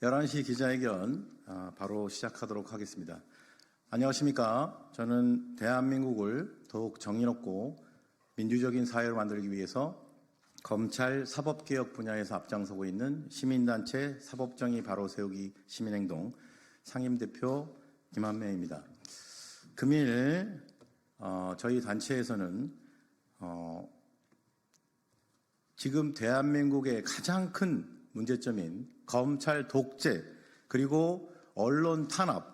11시 기자회견 바로 시작하도록 하겠습니다. 안녕하십니까. 저는 대한민국을 더욱 정의롭고 민주적인 사회를 만들기 위해서 검찰 사법개혁 분야에서 앞장서고 있는 시민단체 사법정의 바로 세우기 시민행동 상임대표 김한매입니다. 금일 저희 단체에서는 지금 대한민국의 가장 큰 문제점인 검찰 독재 그리고 언론 탄압,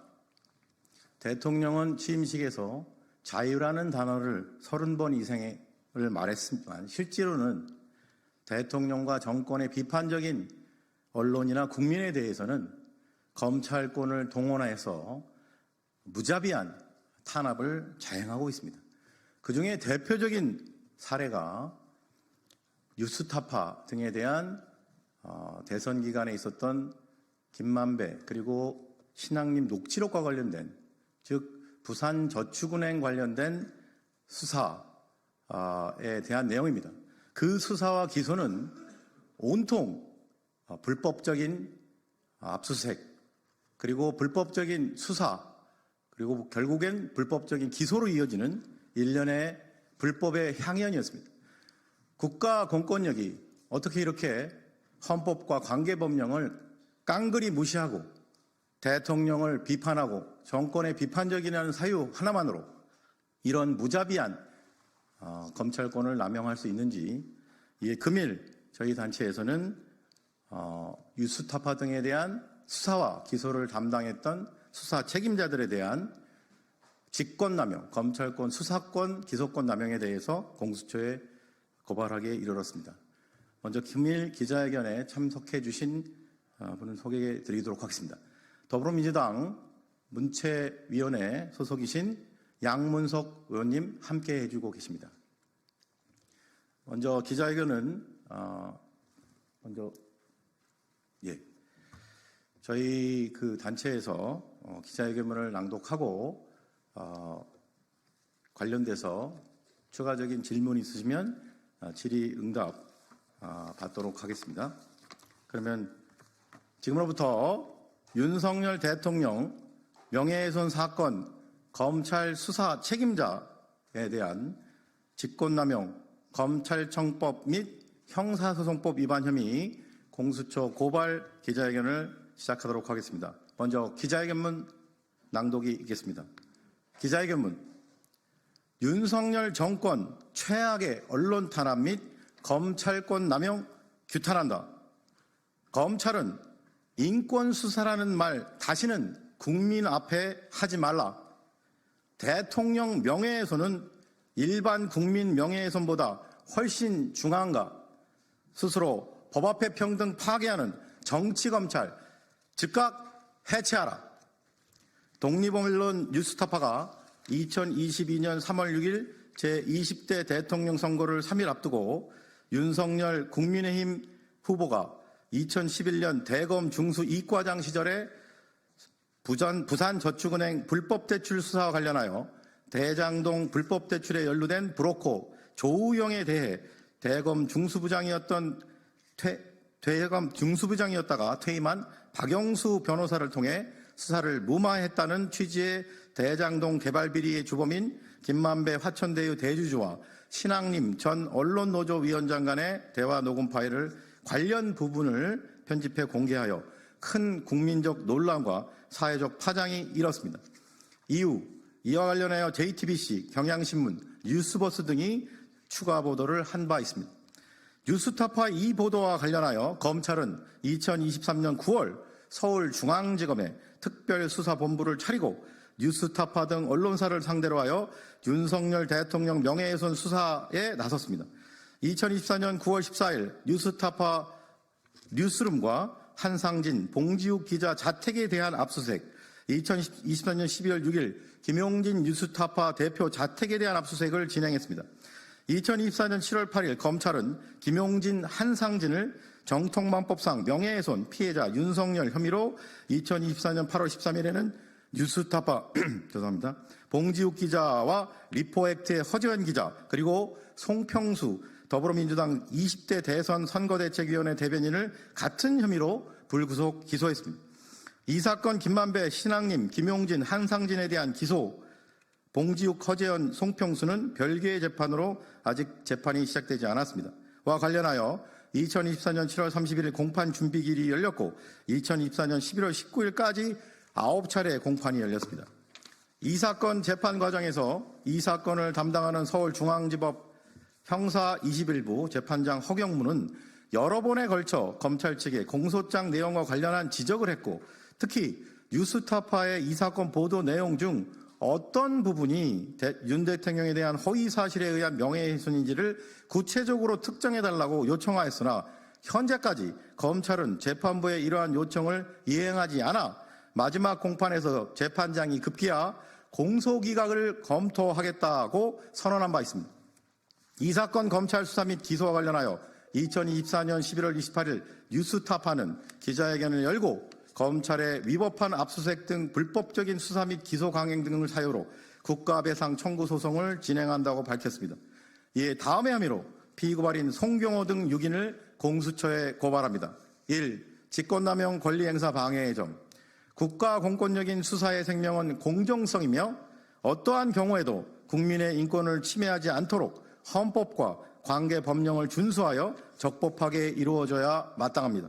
대통령은 취임식에서 자유라는 단어를 30번 이상을 말했지만 실제로는 대통령과 정권의 비판적인 언론이나 국민에 대해서는 검찰권을 동원해서 무자비한 탄압을 자행하고 있습니다. 그중에 대표적인 사례가 뉴스타파 등에 대한 대선 기간에 있었던 김만배 그리고 신앙림 녹취록과 관련된 즉 부산저축은행 관련된 수사에 대한 내용입니다. 그 수사와 기소는 온통 불법적인 압수수색 그리고 불법적인 수사 그리고 결국엔 불법적인 기소로 이어지는 일련의 불법의 향연이었습니다. 국가 공권력이 어떻게 이렇게 헌법과 관계법령을 깡그리 무시하고 대통령을 비판하고 정권의 비판적이라는 사유 하나만으로 이런 무자비한 검찰권을 남용할 수 있는지 금일 저희 단체에서는 뉴스타파 등에 대한 수사와 기소를 담당했던 수사 책임자들에 대한 직권남용, 검찰권, 수사권, 기소권 남용에 대해서 공수처에 고발하기에 이르렀습니다. 먼저 금일 기자회견에 참석해 주신 분을 소개해 드리도록 하겠습니다. 더불어민주당 문체위원회 소속이신 양문석 의원님 함께 해주고 계십니다. 먼저 기자회견은 저희 그 단체에서 기자회견문을 낭독하고 관련돼서 추가적인 질문이 있으시면 질의응답 받도록 하겠습니다. 그러면 지금으로부터 윤석열 대통령 명예훼손 사건 검찰 수사 책임자에 대한 직권남용 검찰청법 및 형사소송법 위반 혐의 공수처 고발 기자회견을 시작하도록 하겠습니다. 먼저 기자회견문 낭독이 있겠습니다. 기자회견문. 윤석열 정권 최악의 언론 탄압 및 검찰권 남용 규탄한다. 검찰은 인권수사라는 말 다시는 국민 앞에 하지 말라. 대통령 명예훼손은 일반 국민 명예훼손보다 훨씬 중한가. 스스로 법 앞에 평등 파괴하는 정치검찰 즉각 해체하라. 독립언론 뉴스타파가 2022년 3월 6일 제20대 대통령 선거를 3일 앞두고 윤석열 국민의힘 후보가 2011년 대검 중수 이과장 시절에 부산저축은행 불법대출 수사와 관련하여 대장동 불법대출에 연루된 브로커 조우영에 대해 대검 중수부장이었다가 퇴임한 박영수 변호사를 통해 수사를 무마했다는 취지의 대장동 개발비리의 주범인 김만배 화천대유 대주주와 신앙림 전 언론노조 위원장 간의 대화 녹음 파일을 관련 부분을 편집해 공개하여 큰 국민적 논란과 사회적 파장이 일었습니다. 이후 이와 관련하여 JTBC, 경향신문, 뉴스버스 등이 추가 보도를 한 바 있습니다. 뉴스타파 이 보도와 관련하여 검찰은 2023년 9월 서울중앙지검에 특별수사본부를 차리고 뉴스타파 등 언론사를 상대로 하여 윤석열 대통령 명예훼손 수사에 나섰습니다. 2024년 9월 14일 뉴스타파 뉴스룸과 한상진, 봉지욱 기자 자택에 대한 압수수색, 2024년 12월 6일 김용진 뉴스타파 대표 자택에 대한 압수수색을 진행했습니다. 2024년 7월 8일 검찰은 김용진, 한상진을 정통망법상 명예훼손 피해자 윤석열 혐의로 2024년 8월 13일에는 뉴스타파 봉지욱 기자와 리포액트의 허재현 기자 그리고 송평수 더불어민주당 20대 대선 선거대책위원회 대변인을 같은 혐의로 불구속 기소했습니다. 이 사건 김만배, 신앙림, 김용진, 한상진에 대한 기소, 봉지욱, 허재현, 송평수는 별개의 재판으로 아직 재판이 시작되지 않았습니다. 와 관련하여 2024년 7월 31일 공판 준비기일이 열렸고 2024년 11월 19일까지 9차례 공판이 열렸습니다. 이 사건 재판 과정에서 이 사건을 담당하는 서울중앙지법 형사 21부 재판장 허경무는 여러 번에 걸쳐 검찰 측에 공소장 내용과 관련한 지적을 했고 특히 뉴스타파의 이 사건 보도 내용 중 어떤 부분이 윤 대통령에 대한 허위 사실에 의한 명예훼손인지를 구체적으로 특정해달라고 요청하였으나 현재까지 검찰은 재판부의 이러한 요청을 이행하지 않아 마지막 공판에서 재판장이 급기야 공소기각을 검토하겠다고 선언한 바 있습니다. 이 사건 검찰 수사 및 기소와 관련하여 2024년 11월 28일 뉴스타파는 기자회견을 열고 검찰의 위법한 압수수색 등 불법적인 수사 및 기소 강행 등을 사유로 국가배상 청구 소송을 진행한다고 밝혔습니다. 이에 다음의 혐의로 피고발인 송경호 등 6인을 공수처에 고발합니다. 1. 직권남용 권리행사 방해의 점. 국가 공권력인 수사의 생명은 공정성이며 어떠한 경우에도 국민의 인권을 침해하지 않도록 헌법과 관계 법령을 준수하여 적법하게 이루어져야 마땅합니다.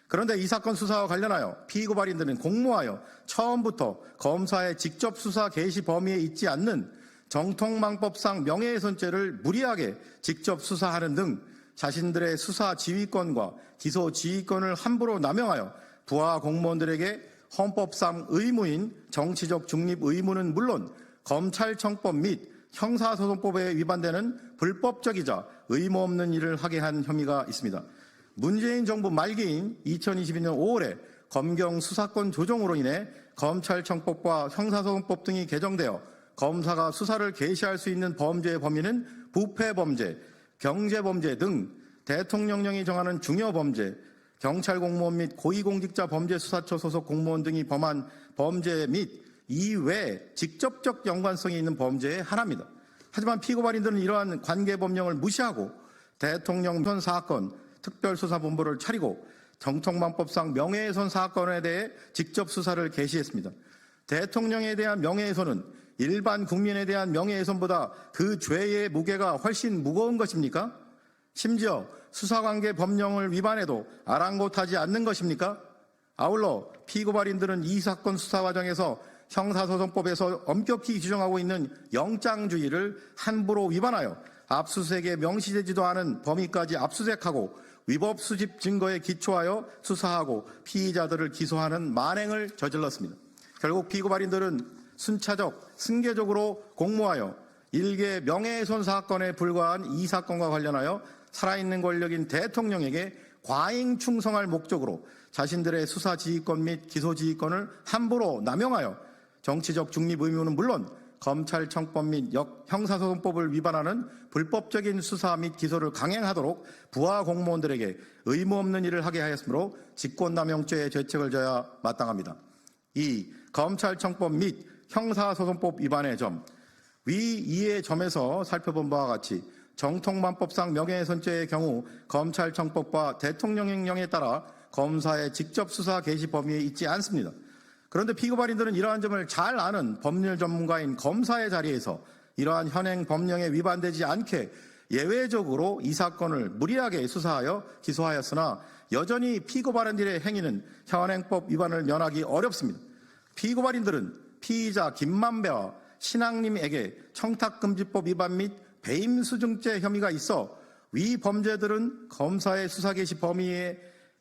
그런데 이 사건 수사와 관련하여 피고발인들은 공모하여 처음부터 검사의 직접 수사 개시 범위에 있지 않는 정통망법상 명예훼손죄를 무리하게 직접 수사하는 등 자신들의 수사 지휘권과 기소 지휘권을 함부로 남용하여 부하 공무원들에게 헌법상 의무인 정치적 중립 의무는 물론 검찰청법 및 형사소송법에 위반되는 불법적이자 의무 없는 일을 하게 한 혐의가 있습니다. 문재인 정부 말기인 2022년 5월에 검경 수사권 조정으로 인해 검찰청법과 형사소송법 등이 개정되어 검사가 수사를 개시할 수 있는 범죄의 범위는 부패범죄, 경제범죄 등 대통령령이 정하는 중요범죄, 경찰 공무원 및 고위공직자 범죄수사처 소속 공무원 등이 범한 범죄 및 이외에 직접적 연관성이 있는 범죄의 하나입니다. 하지만 피고발인들은 이러한 관계법령을 무시하고 대통령 현 사건 특별수사본부를 차리고 정통망법상 명예훼손 사건에 대해 직접 수사를 개시했습니다. 대통령에 대한 명예훼손은 일반 국민에 대한 명예훼손보다 그 죄의 무게가 훨씬 무거운 것입니까? 심지어 수사관계 법령을 위반해도 아랑곳하지 않는 것입니까? 아울러 피고발인들은 이 사건 수사 과정에서 형사소송법에서 엄격히 규정하고 있는 영장주의를 함부로 위반하여 압수수색에 명시되지도 않은 범위까지 압수수색하고 위법 수집 증거에 기초하여 수사하고 피의자들을 기소하는 만행을 저질렀습니다. 결국 피고발인들은 순차적, 승계적으로 공모하여 일개 명예훼손 사건에 불과한 이 사건과 관련하여 살아있는 권력인 대통령에게 과잉 충성할 목적으로 자신들의 수사 지휘권 및 기소 지휘권을 함부로 남용하여 정치적 중립 의무는 물론 검찰청법 및 형사소송법을 위반하는 불법적인 수사 및 기소를 강행하도록 부하 공무원들에게 의무 없는 일을 하게 하였으므로 직권남용죄의 죄책을 져야 마땅합니다. 2. 검찰청법 및 형사소송법 위반의 점. 위 이의 점에서 살펴본 바와 같이 정통망법상 명예훼손죄의 경우 검찰청법과 대통령령에 따라 검사의 직접 수사 개시 범위에 있지 않습니다. 그런데 피고발인들은 이러한 점을 잘 아는 법률 전문가인 검사의 자리에서 이러한 현행 법령에 위반되지 않게 예외적으로 이 사건을 무리하게 수사하여 기소하였으나 여전히 피고발인들의 행위는 현행법 위반을 면하기 어렵습니다. 피고발인들은 피의자 김만배와 신앙님에게 청탁금지법 위반 및 배임수증죄 혐의가 있어 위 범죄들은 검사의 수사 개시 범위의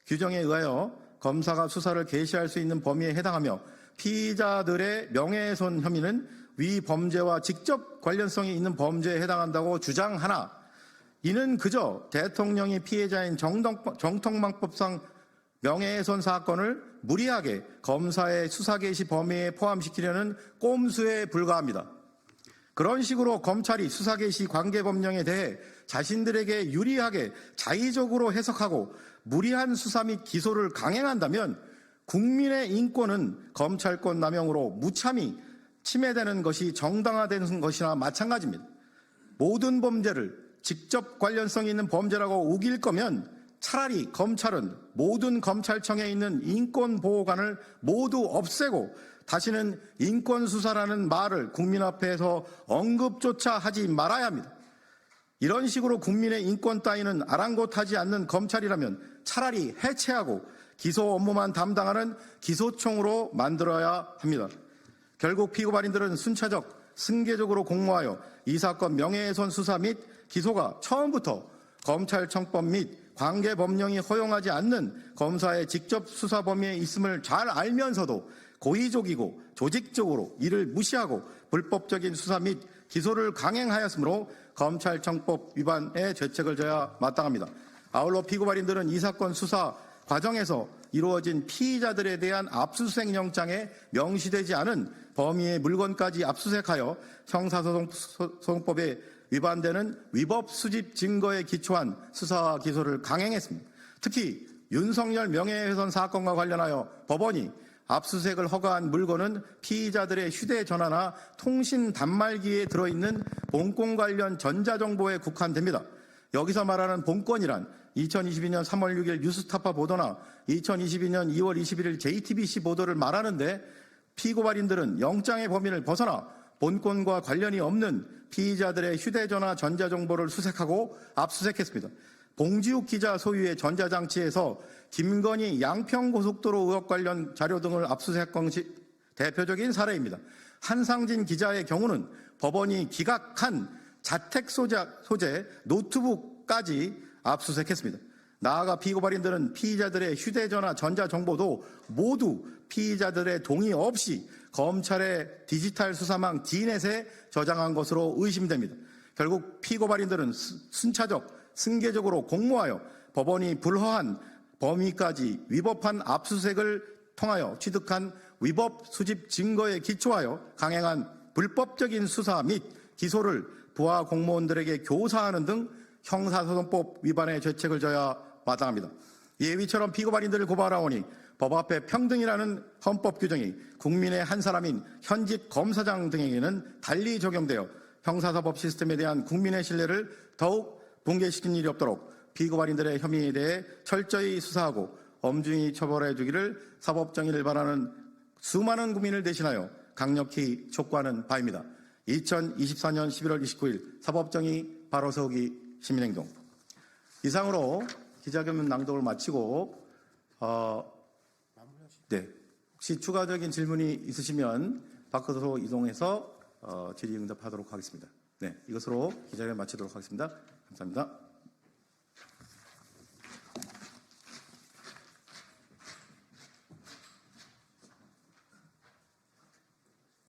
규정에 의하여 검사가 수사를 개시할 수 있는 범위에 해당하며 피의자들의 명예훼손 혐의는 위 범죄와 직접 관련성이 있는 범죄에 해당한다고 주장하나 이는 그저 대통령이 피해자인 정통망법상 명예훼손 사건을 무리하게 검사의 수사 개시 범위에 포함시키려는 꼼수에 불과합니다. 그런 식으로 검찰이 수사 개시 관계 법령에 대해 자신들에게 유리하게 자의적으로 해석하고 무리한 수사 및 기소를 강행한다면 국민의 인권은 검찰권 남용으로 무참히 침해되는 것이 정당화되는 것이나 마찬가지입니다. 모든 범죄를 직접 관련성이 있는 범죄라고 우길 거면 차라리 검찰은 모든 검찰청에 있는 인권보호관을 모두 없애고 다시는 인권수사라는 말을 국민 앞에서 언급조차 하지 말아야 합니다. 이런 식으로 국민의 인권 따위는 아랑곳하지 않는 검찰이라면 차라리 해체하고 기소 업무만 담당하는 기소청으로 만들어야 합니다. 결국 피고발인들은 순차적, 승계적으로 공모하여 이 사건 명예훼손 수사 및 기소가 처음부터 검찰청법 및 관계법령이 허용하지 않는 검사의 직접 수사 범위에 있음을 잘 알면서도 고의적이고 조직적으로 이를 무시하고 불법적인 수사 및 기소를 강행하였으므로 검찰청법 위반의 죄책을 져야 마땅합니다. 아울러 피고발인들은 이 사건 수사 과정에서 이루어진 피의자들에 대한 압수수색 영장에 명시되지 않은 범위의 물건까지 압수수색하여 형사소송법에 위반되는 위법 수집 증거에 기초한 수사와 기소를 강행했습니다. 특히 윤석열 명예훼손 사건과 관련하여 법원이 압수수색을 허가한 물건은 피의자들의 휴대전화나 통신 단말기에 들어있는 본건 관련 전자정보에 국한됩니다. 여기서 말하는 본건이란 2022년 3월 6일 뉴스타파 보도나 2022년 2월 21일 JTBC 보도를 말하는데 피고발인들은 영장의 범위를 벗어나 본건과 관련이 없는 피의자들의 휴대전화 전자정보를 수색하고 압수수색했습니다. 봉지욱 기자 소유의 전자장치에서 김건희 양평고속도로 의혹 관련 자료 등을 압수수색한 것이 대표적인 사례입니다. 한상진 기자의 경우는 법원이 기각한 자택 소재 노트북까지 압수수색했습니다. 나아가 피고발인들은 피의자들의 휴대전화 전자정보도 모두 피의자들의 동의 없이 검찰의 디지털 수사망 D넷에 저장한 것으로 의심됩니다. 결국 피고발인들은 순차적, 승계적으로 공모하여 법원이 불허한 범위까지 위법한 압수수색을 통하여 취득한 위법 수집 증거에 기초하여 강행한 불법적인 수사 및 기소를 부하 공무원들에게 교사하는 등 형사소송법 위반의 죄책을 져야 마땅합니다. 예위처럼 피고발인들을 고발하오니 법 앞에 평등이라는 헌법 규정이 국민의 한 사람인 현직 검사장 등에게는 달리 적용되어 형사사법 시스템에 대한 국민의 신뢰를 더욱 붕괴시킨 일이 없도록 피고발인들의 혐의에 대해 철저히 수사하고 엄중히 처벌해 주기를 사법정의를 바라는 수많은 국민을 대신하여 강력히 촉구하는 바입니다. 2024년 11월 29일 사법정의 바로 세우기 시민행동. 이상으로 기자회견 낭독을 마치고 혹시 추가적인 질문이 있으시면 밖으로 이동해서 질의응답하도록 하겠습니다. 이것으로 기자회견 마치도록 하겠습니다. 감사합니다.